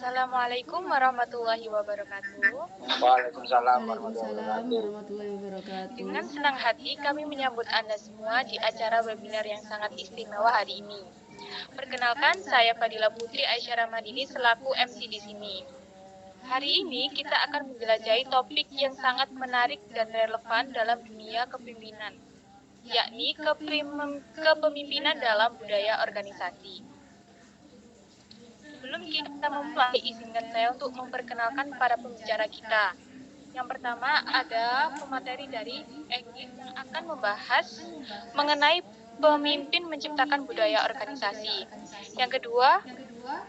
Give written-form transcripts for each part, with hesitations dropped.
Assalamualaikum warahmatullahi wabarakatuh. Waalaikumsalam Waalaikumsalam warahmatullahi warahmatullahi wabarakatuh. Dengan senang hati kami menyambut Anda semua di acara webinar yang sangat istimewa hari ini. Perkenalkan, saya Fadila Putri Aisyah Ramadini selaku MC di sini. Hari ini kita akan menjelajahi topik yang sangat menarik dan relevan dalam dunia kepemimpinan, yakni kepemimpinan dalam budaya organisasi. Sebelum kita memulai, izinkan saya untuk memperkenalkan para pembicara kita. Yang pertama ada pemateri dari Egi yang akan membahas mengenai pemimpin menciptakan budaya organisasi. Yang kedua,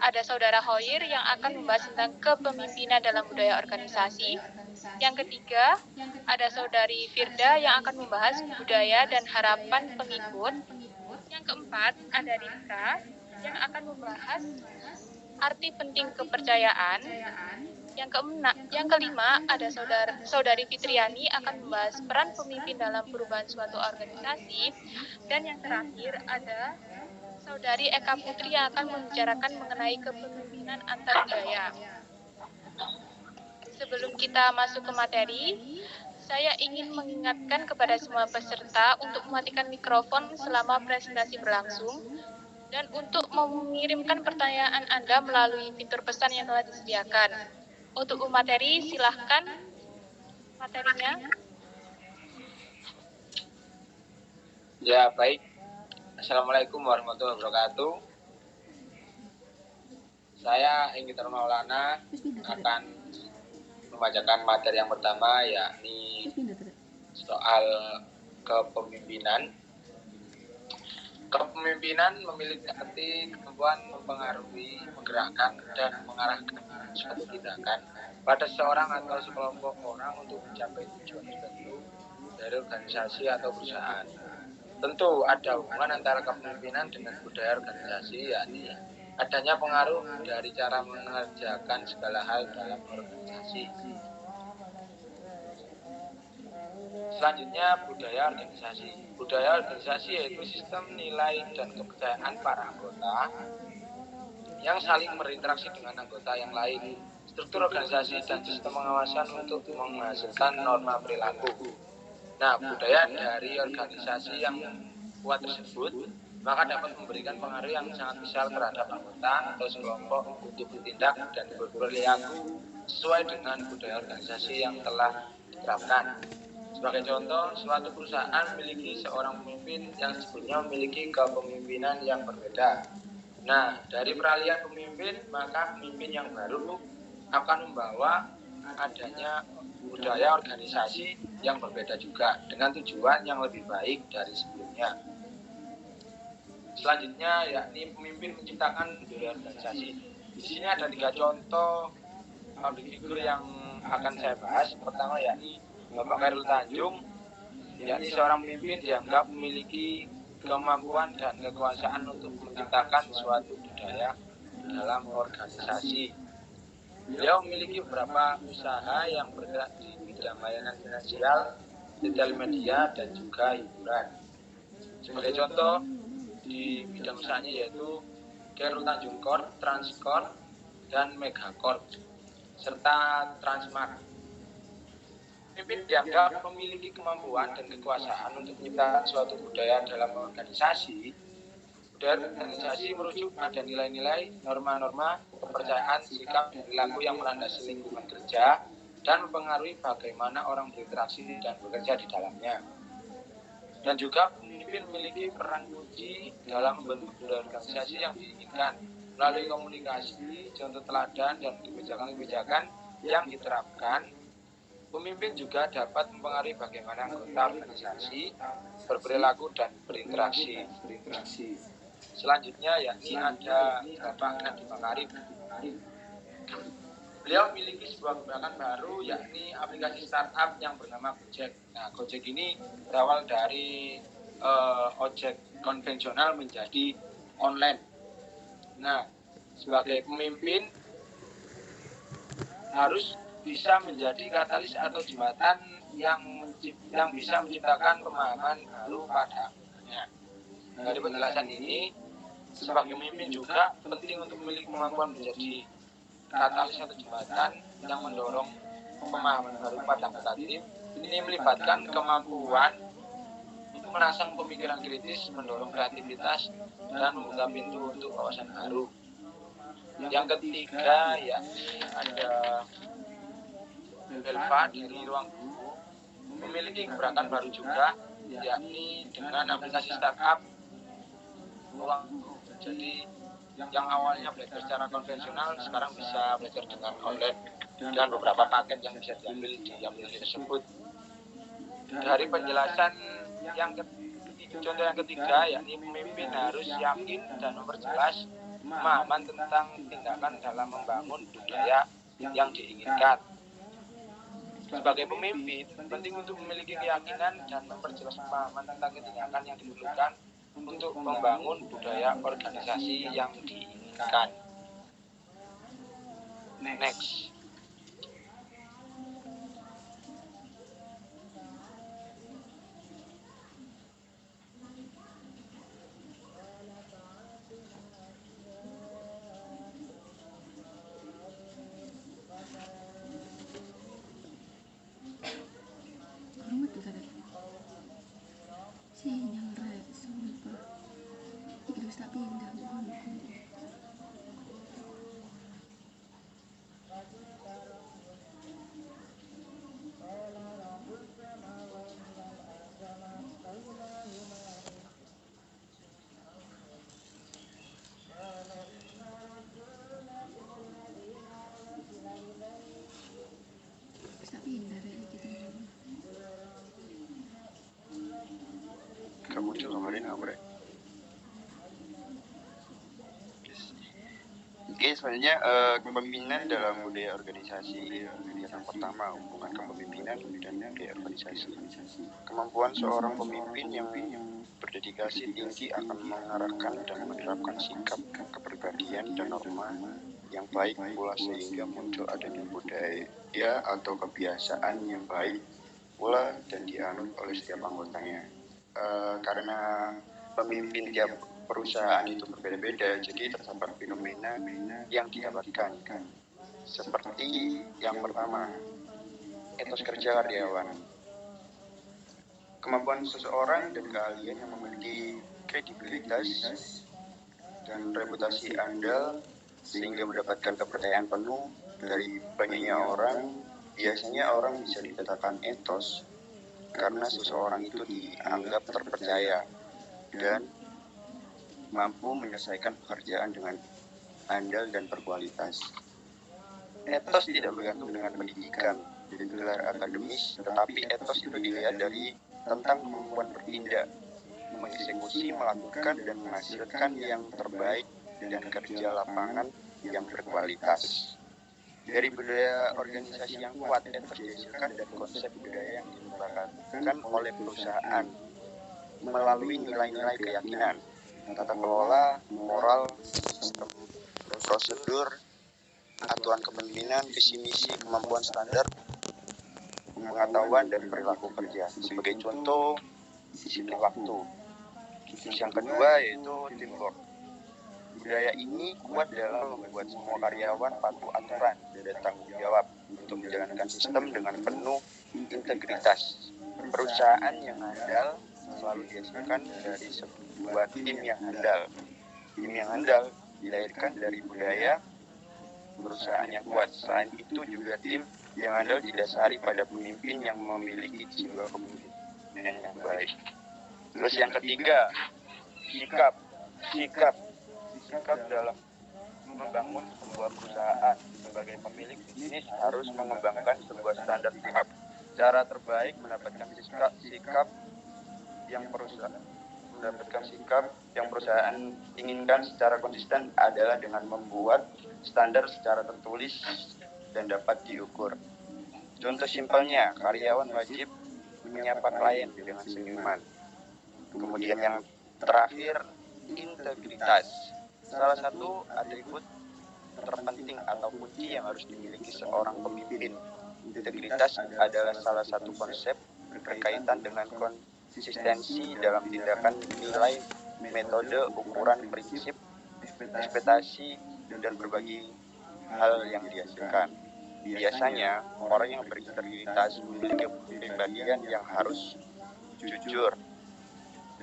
ada saudara Hoir yang akan membahas tentang kepemimpinan dalam budaya organisasi. Yang ketiga, ada saudari Firda yang akan membahas budaya dan harapan pengikut. Yang keempat, ada Rinka yang akan membahas arti penting kepercayaan. Yang kelima, ada saudari Fitriani akan membahas peran pemimpin dalam perubahan suatu organisasi. Dan yang terakhir, ada saudari Eka Putri yang akan membicarakan mengenai kepemimpinan antar budaya. Sebelum kita masuk ke materi, saya ingin mengingatkan kepada semua peserta untuk mematikan mikrofon selama presentasi berlangsung. Dan untuk mengirimkan pertanyaan Anda melalui fitur pesan yang telah disediakan. Untuk materi, silahkan materinya. Ya, baik. Assalamualaikum warahmatullahi wabarakatuh. Saya Inggitar Maulana akan membacakan materi yang pertama, yakni soal kepemimpinan. Kepemimpinan memiliki arti kemampuan mempengaruhi, menggerakkan, dan mengarahkan suatu tindakan pada seorang atau sekelompok orang untuk mencapai tujuan tertentu dari organisasi atau perusahaan. Tentu ada hubungan antara kepemimpinan dengan budaya organisasi, yakni adanya pengaruh dari cara mengerjakan segala hal dalam organisasi. Selanjutnya, budaya organisasi. Budaya organisasi yaitu sistem nilai dan kepercayaan para anggota yang saling berinteraksi dengan anggota yang lain, struktur organisasi dan sistem pengawasan untuk menghasilkan norma perilaku. Nah, budaya dari organisasi yang kuat tersebut maka dapat memberikan pengaruh yang sangat besar terhadap anggota atau sekelompok untuk bertindak dan berperilaku sesuai dengan budaya organisasi yang telah diterapkan. Sebagai contoh, suatu perusahaan memiliki seorang pemimpin yang sebelumnya memiliki kepemimpinan yang berbeda. Nah, dari peralihan pemimpin, maka pemimpin yang baru akan membawa adanya budaya organisasi yang berbeda juga, dengan tujuan yang lebih baik dari sebelumnya. Selanjutnya, yakni pemimpin menciptakan budaya organisasi. Di sini ada 3 contoh public figure yang akan saya bahas. Pertama, yakni Bapak Khairul Tanjung, yakni seorang pemimpin dianggap memiliki kemampuan dan kekuasaan untuk menciptakan suatu budaya dalam organisasi. Beliau memiliki beberapa usaha yang bergerak di bidang layanan finansial, retail media, dan juga hiburan. Sebagai contoh, di bidang usahanya yaitu Khairul Tanjung Corp, Transcorp, dan Megacorp, serta Transmart. Pemimpin dianggap memiliki kemampuan dan kekuasaan untuk menciptakan suatu budaya dalam organisasi. Budaya organisasi merujuk pada nilai-nilai, norma-norma, kepercayaan, sikap, dan perilaku yang melandasi lingkungan kerja dan mempengaruhi bagaimana orang berinteraksi dan bekerja di dalamnya. Dan juga pemimpin memiliki peran kunci dalam membentuk budaya organisasi yang diinginkan melalui komunikasi, contoh teladan, dan kebijakan-kebijakan yang diterapkan. Pemimpin juga dapat mempengaruhi bagaimana anggota organisasi berperilaku dan berinteraksi. Selanjutnya, yakni ada Bapak Nadiem Makarim. Beliau memiliki sebuah kebanggaan baru, yakni aplikasi startup yang bernama Gojek. Nah, Gojek ini berawal dari ojek konvensional menjadi online. Nah, sebagai pemimpin harus bisa menjadi katalis atau jembatan yang bisa menciptakan pemahaman baru pada anggotanya. Dari penjelasan ini, sebagai pemimpin juga penting untuk memiliki kemampuan menjadi katalis atau jembatan yang mendorong pemahaman baru pada anggota tim. Ini melibatkan kemampuan untuk merangsang pemikiran kritis, mendorong kreativitas, dan membuka pintu untuk wawasan baru. Yang ketiga, yakni ada Belva dari ruang guru, memiliki gebrakan baru juga, yakni dengan aplikasi startup ruang guru. Jadi yang awalnya belajar secara konvensional sekarang bisa belajar dengan online dan beberapa paket yang bisa diambil di aplikasi tersebut. Dari penjelasan contoh yang ketiga, yakni pemimpin harus yakin dan memperjelas pemahaman tentang tindakan dalam membangun budaya yang diinginkan. Sebagai pemimpin, penting untuk memiliki keyakinan dan memperjelas pemahaman tentang tindakan yang diperlukan untuk membangun budaya organisasi yang diinginkan. Next. Kamu tuh sadar. Sinyal rek, sumpah. Iki wis tak pindah bukanku. Wis tak pindah rek iki temen. Kamu tuh kemarin apa ya? Oke, selanjutnya kepemimpinan dalam budaya organisasi. Yang pertama, hubungan kepemimpinan dan budaya organisasi. Kemampuan seorang pemimpin yang berdedikasi tinggi akan mengarahkan dan menerapkan sikap, kepribadian, dan norma yang baik pula sehingga muncul adanya budaya atau kebiasaan yang baik pula dan dianut oleh setiap anggotanya. Karena pemimpin tiap perusahaan itu berbeda-beda, jadi terdapat fenomena yang didapatkan. Seperti yang pertama, etos kerja karyawan. Kemampuan seseorang dan keahlian yang memiliki kredibilitas dan reputasi andal sehingga mendapatkan kepercayaan penuh dari banyaknya orang. Biasanya orang bisa dikatakan etos karena seseorang itu dianggap terpercaya dan mampu menyelesaikan pekerjaan dengan andal dan berkualitas. Etos tidak bergantung dengan pendidikan dan gelar akademis, tetapi etos itu dilihat dari tentang kemampuan bertindak, mengeksekusi, melakukan, dan menghasilkan yang terbaik dan kerja lapangan yang berkualitas. Dari budaya organisasi yang kuat, etos dihasilkan dari konsep budaya yang diperlukan oleh perusahaan melalui nilai-nilai keyakinan, tata kelola, moral, sistem, prosedur, aturan kepemimpinan, visi misi, kemampuan standar, pengetahuan dan perilaku kerja. Sebagai contoh, disiplin waktu. Terus yang kedua yaitu teamwork. Budaya ini kuat dalam membuat semua karyawan patuh aturan dan tanggung jawab untuk menjalankan sistem dengan penuh integritas. Perusahaan yang handal selalu dihasilkan dari sebuah tim yang handal. Tim yang handal dilahirkan dari budaya perusahaan yang kuat. Selain itu juga tim yang handal didasari pada pemimpin yang memiliki jiwa kepemimpinan yang baik. Terus yang ketiga, sikap dalam membangun sebuah perusahaan. Sebagai pemilik bisnis harus mengembangkan sebuah standar sikap. Cara terbaik mendapatkan sikap yang perusahaan inginkan secara konsisten adalah dengan membuat standar secara tertulis dan dapat diukur. Contoh simpelnya, karyawan wajib menyapa klien dengan senyuman. Kemudian yang terakhir, integritas. Salah satu atribut terpenting atau kunci yang harus dimiliki seorang pemimpin. Integritas adalah salah satu konsep berkaitan dengan konsistensi dalam tindakan, nilai, metode, ukuran, prinsip, ekspektasi, dan berbagai hal yang dihasilkan. Biasanya, orang yang berintegritas memiliki kepribadian yang harus jujur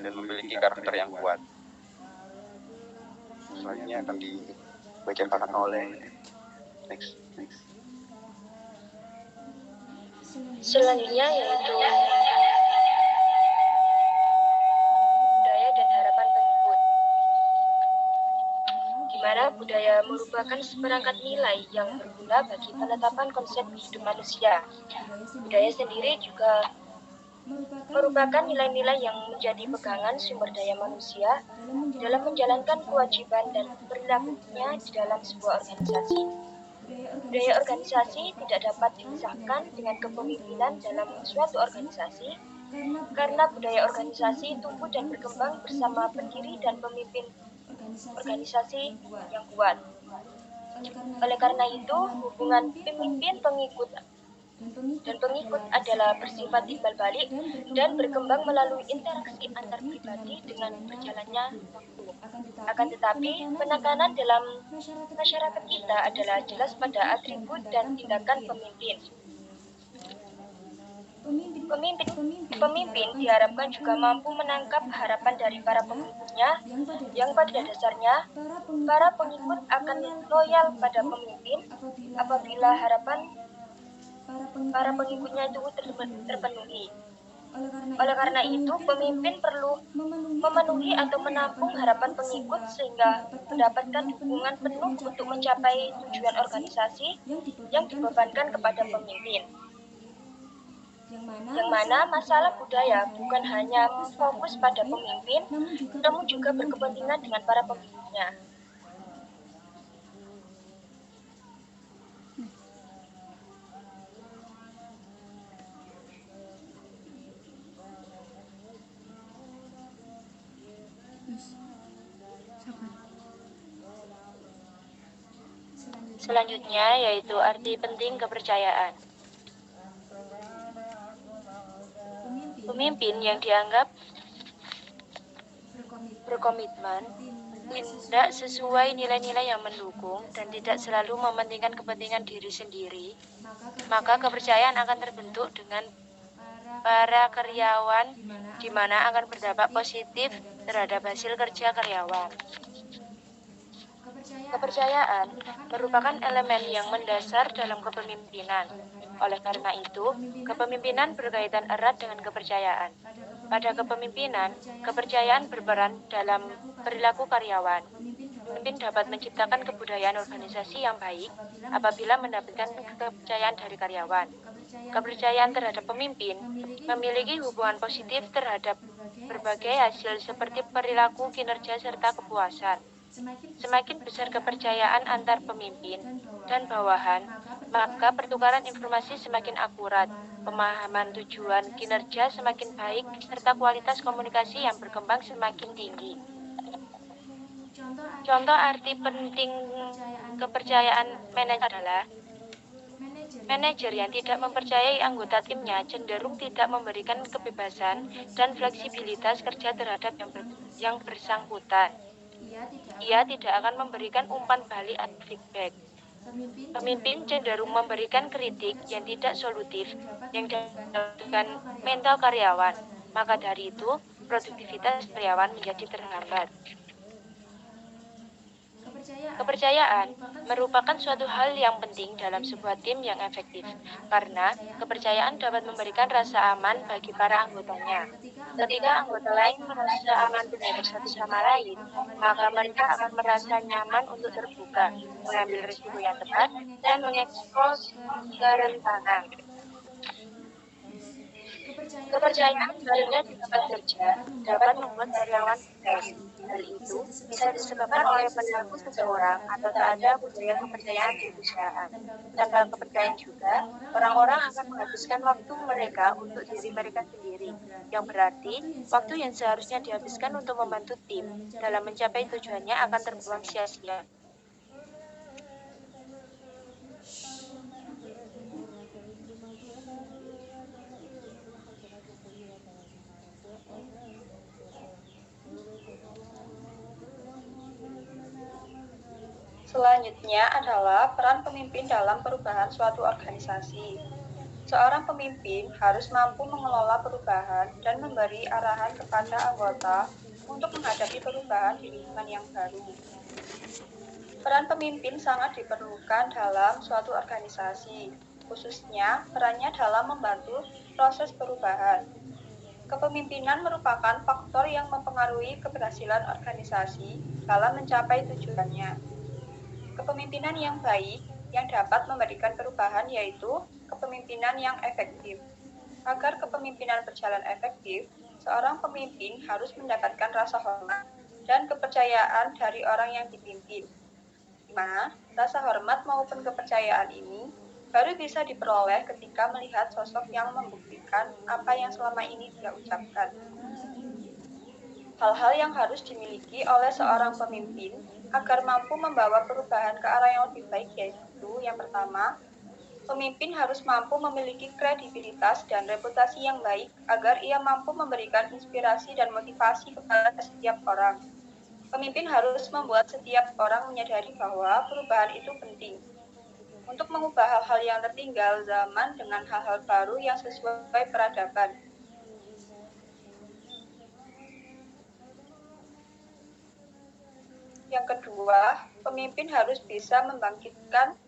dan memiliki karakter yang kuat. Selanjutnya akan dibacakan oleh next. Selanjutnya yaitu budaya dan harapan pengikut. Di mana budaya merupakan seperangkat nilai yang berguna bagi penetapan konsep hidup manusia. Budaya sendiri juga merupakan nilai-nilai yang menjadi pegangan sumber daya manusia dalam menjalankan kewajiban dan perilakunya di dalam sebuah organisasi. Budaya organisasi tidak dapat dipisahkan dengan kepemimpinan dalam suatu organisasi, karena budaya organisasi tumbuh dan berkembang bersama pendiri dan pemimpin organisasi yang kuat. Oleh karena itu, hubungan pemimpin-pengikut dan pengikut adalah bersifat timbal balik dan berkembang melalui interaksi antar pribadi dengan berjalannya waktu. Akan tetapi, penekanan dalam masyarakat kita adalah jelas pada atribut dan tindakan pemimpin. Pemimpin diharapkan juga mampu menangkap harapan dari para pengikutnya, yang pada dasarnya para pengikut akan loyal pada pemimpin apabila harapan para pengikutnya itu terpenuhi. Oleh karena itu, pemimpin perlu memenuhi atau menampung harapan pengikut sehingga mendapatkan dukungan penuh untuk mencapai tujuan organisasi yang dibebankan kepada pemimpin. Yang mana masalah budaya bukan hanya fokus pada pemimpin, namun juga berkepentingan dengan para pengikutnya. Selanjutnya yaitu arti penting kepercayaan. Pemimpin yang dianggap berkomitmen, tidak sesuai nilai-nilai yang mendukung dan tidak selalu mementingkan kepentingan diri sendiri, maka kepercayaan akan terbentuk dengan para karyawan, di mana akan berdampak positif terhadap hasil kerja karyawan. Kepercayaan merupakan elemen yang mendasar dalam kepemimpinan. Oleh karena itu, kepemimpinan berkaitan erat dengan kepercayaan. Pada kepemimpinan, kepercayaan berperan dalam perilaku karyawan. Pemimpin dapat menciptakan kebudayaan organisasi yang baik apabila mendapatkan kepercayaan dari karyawan. Kepercayaan terhadap pemimpin memiliki hubungan positif terhadap berbagai hasil seperti perilaku, kinerja, serta kepuasan. Semakin besar kepercayaan antar pemimpin dan bawahan, maka pertukaran informasi semakin akurat, pemahaman tujuan kinerja semakin baik, serta kualitas komunikasi yang berkembang semakin tinggi. Contoh arti penting kepercayaan manajer adalah manajer yang tidak mempercayai anggota timnya cenderung tidak memberikan kebebasan dan fleksibilitas kerja terhadap yang bersangkutan. Ia tidak akan memberikan umpan balik atau feedback. Pemimpin cenderung memberikan kritik yang tidak solutif, yang dapat mental karyawan. Maka dari itu, produktivitas karyawan menjadi terhambat. Kepercayaan merupakan suatu hal yang penting dalam sebuah tim yang efektif, karena kepercayaan dapat memberikan rasa aman bagi para anggotanya. Ketika anggota lain merasa aman terhadap satu sama lain, maka mereka akan merasa nyaman untuk terbuka, mengambil risiko yang tepat, dan mengekspos kerentanan. Kepercayaan pada tempat kerja dapat membuat karyawan stres. Hal itu bisa disebabkan oleh perilaku seseorang atau tak ada budaya kepercayaan di perusahaan. Tanpa kepercayaan juga, orang-orang akan menghabiskan waktu mereka untuk diri mereka sendiri, yang berarti waktu yang seharusnya dihabiskan untuk membantu tim dalam mencapai tujuannya akan terbuang sia-sia. Selanjutnya adalah peran pemimpin dalam perubahan suatu organisasi. Seorang pemimpin harus mampu mengelola perubahan dan memberi arahan kepada anggota untuk menghadapi perubahan di lingkungan yang baru. Peran pemimpin sangat diperlukan dalam suatu organisasi, khususnya perannya dalam membantu proses perubahan. Kepemimpinan merupakan faktor yang mempengaruhi keberhasilan organisasi dalam mencapai tujuannya. Kepemimpinan yang baik yang dapat memberikan perubahan yaitu kepemimpinan yang efektif. Agar kepemimpinan berjalan efektif, seorang pemimpin harus mendapatkan rasa hormat dan kepercayaan dari orang yang dipimpin. Di mana rasa hormat maupun kepercayaan ini baru bisa diperoleh ketika melihat sosok yang membuktikan apa yang selama ini dia ucapkan. Hal-hal yang harus dimiliki oleh seorang pemimpin agar mampu membawa perubahan ke arah yang lebih baik yaitu yang pertama, pemimpin harus mampu memiliki kredibilitas dan reputasi yang baik agar ia mampu memberikan inspirasi dan motivasi kepada setiap orang. Pemimpin harus membuat setiap orang menyadari bahwa perubahan itu penting untuk mengubah hal-hal yang tertinggal zaman dengan hal-hal baru yang sesuai peradaban. Yang kedua, pemimpin harus bisa membangkitkan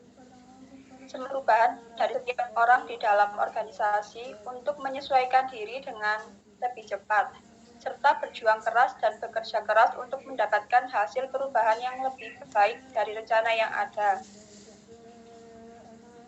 seluruh perubahan dari setiap orang di dalam organisasi untuk menyesuaikan diri dengan lebih cepat, serta berjuang keras dan bekerja keras untuk mendapatkan hasil perubahan yang lebih baik dari rencana yang ada.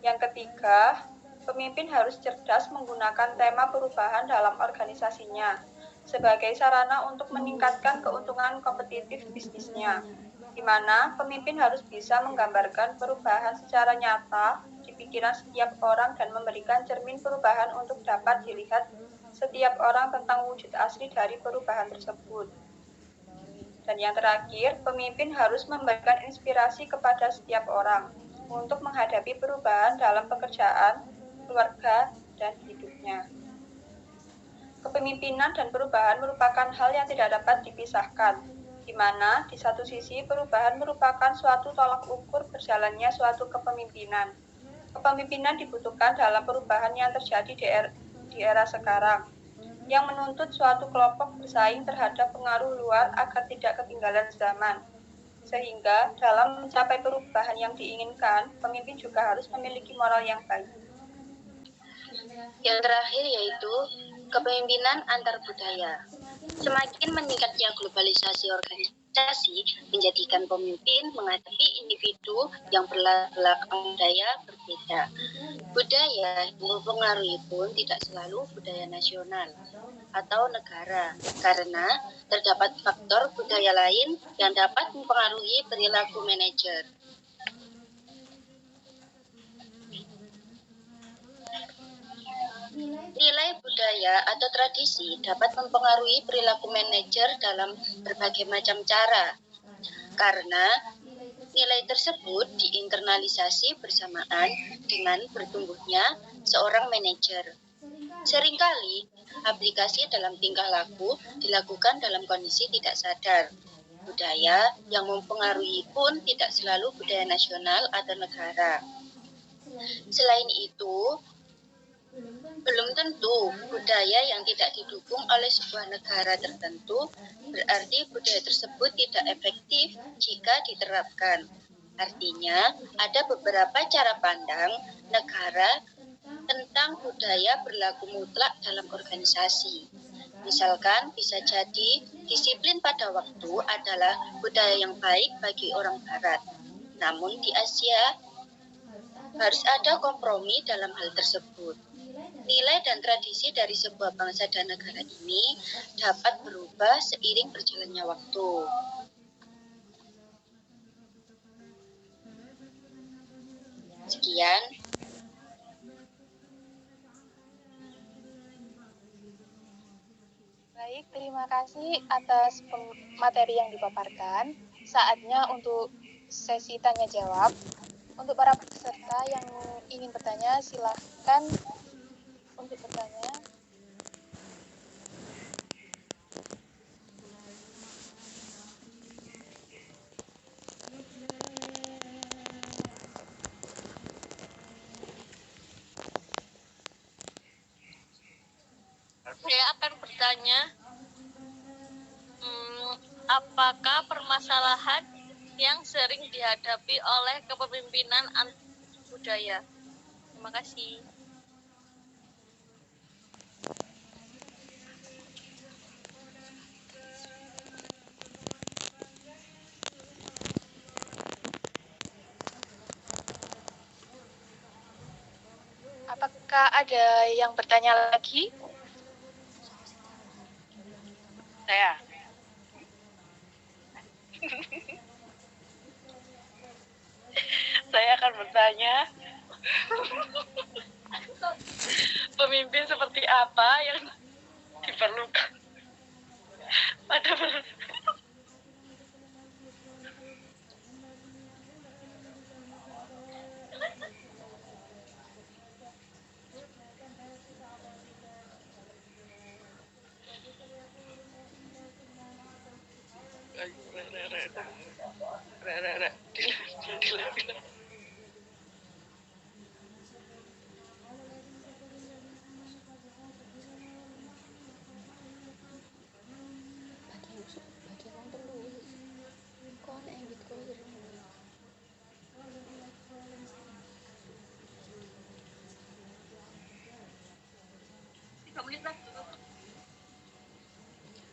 Yang ketiga, pemimpin harus cerdas menggunakan tema perubahan dalam organisasinya sebagai sarana untuk meningkatkan keuntungan kompetitif bisnisnya, di mana pemimpin harus bisa menggambarkan perubahan secara nyata di pikiran setiap orang dan memberikan cermin perubahan untuk dapat dilihat setiap orang tentang wujud asli dari perubahan tersebut. Dan yang terakhir, pemimpin harus memberikan inspirasi kepada setiap orang untuk menghadapi perubahan dalam pekerjaan, keluarga, dan hidupnya. Kepemimpinan dan perubahan merupakan hal yang tidak dapat dipisahkan, di mana di satu sisi perubahan merupakan suatu tolak ukur berjalannya suatu kepemimpinan. Kepemimpinan dibutuhkan dalam perubahan yang terjadi di era sekarang, yang menuntut suatu kelompok bersaing terhadap pengaruh luar agar tidak ketinggalan zaman. Sehingga dalam mencapai perubahan yang diinginkan, pemimpin juga harus memiliki moral yang baik. Yang terakhir yaitu kepemimpinan antar budaya. Semakin meningkatnya globalisasi organisasi menjadikan pemimpin menghadapi individu yang berlatar budaya berbeda. Budaya yang mempengaruhi pun tidak selalu budaya nasional atau negara, karena terdapat faktor budaya lain yang dapat mempengaruhi perilaku manajer. Nilai budaya atau tradisi dapat mempengaruhi perilaku manajer dalam berbagai macam cara, karena nilai tersebut diinternalisasi bersamaan dengan bertumbuhnya seorang manajer. Seringkali, aplikasi dalam tingkah laku dilakukan dalam kondisi tidak sadar. Budaya yang mempengaruhi pun tidak selalu budaya nasional atau negara. Selain itu, belum tentu budaya yang tidak didukung oleh sebuah negara tertentu berarti budaya tersebut tidak efektif jika diterapkan. Artinya, ada beberapa cara pandang negara tentang budaya berlaku mutlak dalam organisasi. Misalkan bisa jadi disiplin pada waktu adalah budaya yang baik bagi orang barat. Namun di Asia harus ada kompromi dalam hal tersebut. Nilai dan tradisi dari sebuah bangsa dan negara ini dapat berubah seiring berjalannya waktu. Sekian. Baik, terima kasih atas materi yang dipaparkan. Saatnya untuk sesi tanya jawab. Untuk para peserta yang ingin bertanya, silahkan untuk bertanya. saya akan bertanya, apakah permasalahan yang sering dihadapi oleh kepemimpinan antar budaya? Terima kasih. Apakah ada yang bertanya lagi? Saya. Saya akan bertanya, pemimpin seperti apa yang diperlukan pada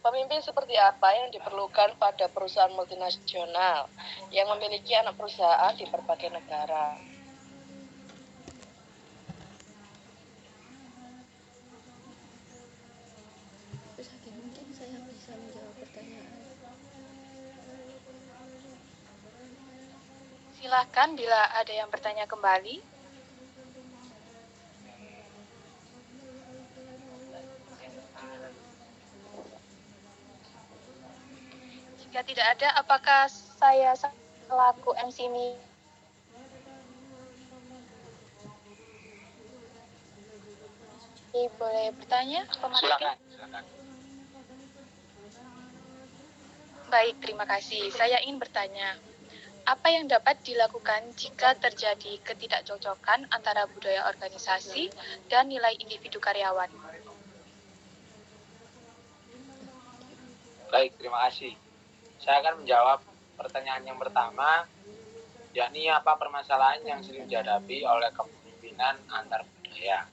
Pemimpin seperti apa yang diperlukan pada perusahaan multinasional yang memiliki anak perusahaan di berbagai negara? Mungkin saya bisa menjawab pertanyaan. Silakan bila ada yang bertanya kembali. Jika tidak ada, apakah saya selaku MC ini boleh bertanya? Silakan. Baik, terima kasih. Saya ingin bertanya, apa yang dapat dilakukan jika terjadi ketidakcocokan antara budaya organisasi dan nilai individu karyawan? Baik, terima kasih. Saya akan menjawab pertanyaan yang pertama, yakni apa permasalahan yang sering dihadapi oleh kepemimpinan antar budaya.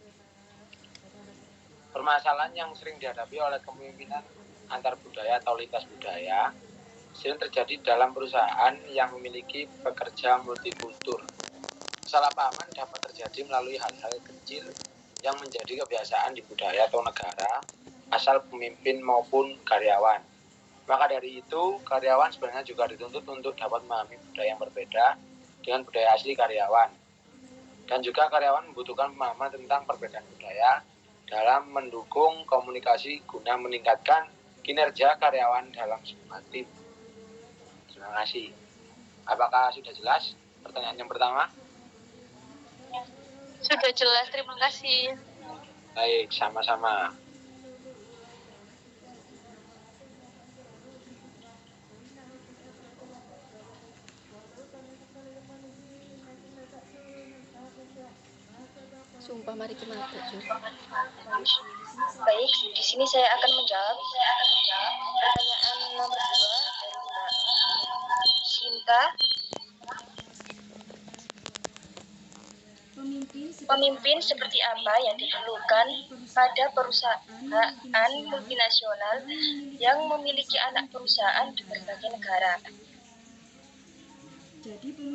Permasalahan yang sering dihadapi oleh kepemimpinan antar budaya atau lintas budaya sering terjadi dalam perusahaan yang memiliki pekerja multikultur. Kesalahpahaman dapat terjadi melalui hal-hal kecil yang menjadi kebiasaan di budaya atau negara asal pemimpin maupun karyawan. Maka dari itu, karyawan sebenarnya juga dituntut untuk dapat memahami budaya yang berbeda dengan budaya asli karyawan. Dan juga karyawan membutuhkan pemahaman tentang perbedaan budaya dalam mendukung komunikasi guna meningkatkan kinerja karyawan dalam sebuah tim. Terima kasih. Apakah sudah jelas pertanyaan yang pertama? Sudah jelas, terima kasih. Baik, sama-sama. Sumpah mari kita mati, Baik, di sini saya akan menjawab pertanyaan nomor 2 dari Mbak Sinta. Pemimpin seperti apa yang diperlukan pada perusahaan multinasional yang memiliki anak perusahaan di berbagai negara?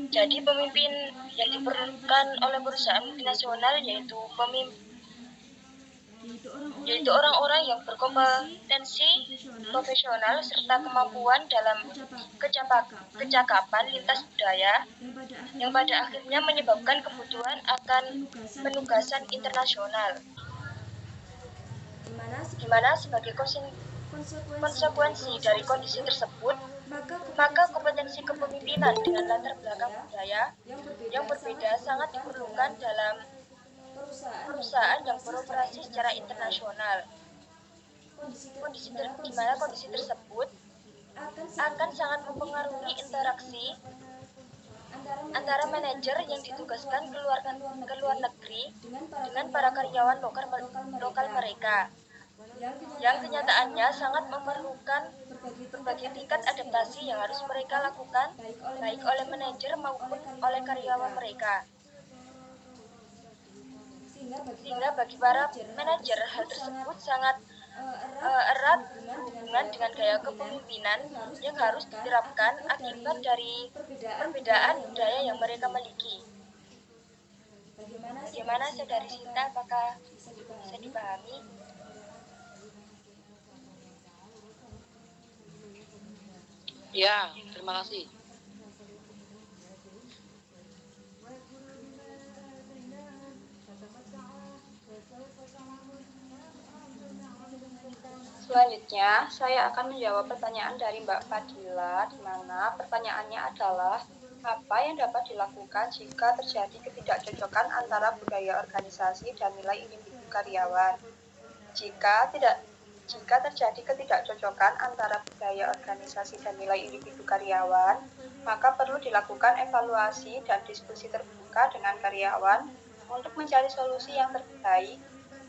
Jadi pemimpin yang diperlukan oleh perusahaan multinasional yaitu orang-orang yang berkompetensi profesional serta kemampuan dalam kecakapan lintas budaya yang pada akhirnya menyebabkan kebutuhan akan penugasan internasional, di mana sebagai konsekuensi dari kondisi tersebut, maka kompetensi kepemimpinan dengan latar belakang budaya yang berbeda sangat diperlukan dalam perusahaan yang beroperasi secara internasional. Di mana kondisi tersebut akan sangat mempengaruhi interaksi antara manajer yang ditugaskan ke luar negeri dengan para karyawan lokal mereka, yang kenyataannya sangat memerlukan berbagai tingkat adaptasi yang harus mereka lakukan, baik oleh manajer maupun oleh karyawan mereka. Sehingga bagi para manajer, hal tersebut sangat erat berhubungan dengan gaya kepemimpinan yang harus diterapkan akibat dari perbedaan budaya yang mereka miliki. Bagaimana Saudari Sinta, apakah bisa dipahami? Ya, terima kasih. Selanjutnya, saya akan menjawab pertanyaan dari Mbak Fadila, di mana pertanyaannya adalah apa yang dapat dilakukan jika terjadi ketidakcocokan antara budaya organisasi dan nilai individu karyawan. Jika terjadi ketidakcocokan antara budaya organisasi dan nilai individu karyawan, maka perlu dilakukan evaluasi dan diskusi terbuka dengan karyawan untuk mencari solusi yang terbaik,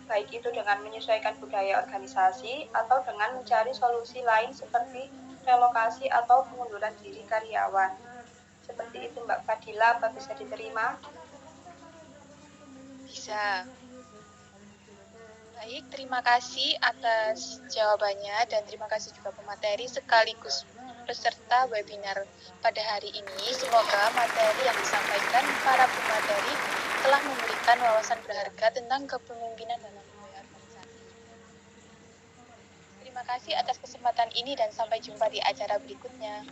baik itu dengan menyesuaikan budaya organisasi atau dengan mencari solusi lain seperti relokasi atau pengunduran diri karyawan. Seperti itu Mbak Fadila, apa bisa diterima? Bisa. Baik, terima kasih atas jawabannya dan terima kasih juga pemateri sekaligus peserta webinar pada hari ini. Semoga materi yang disampaikan para pemateri telah memberikan wawasan berharga tentang kepemimpinan dalam budaya organisasi. Terima kasih atas kesempatan ini dan sampai jumpa di acara berikutnya.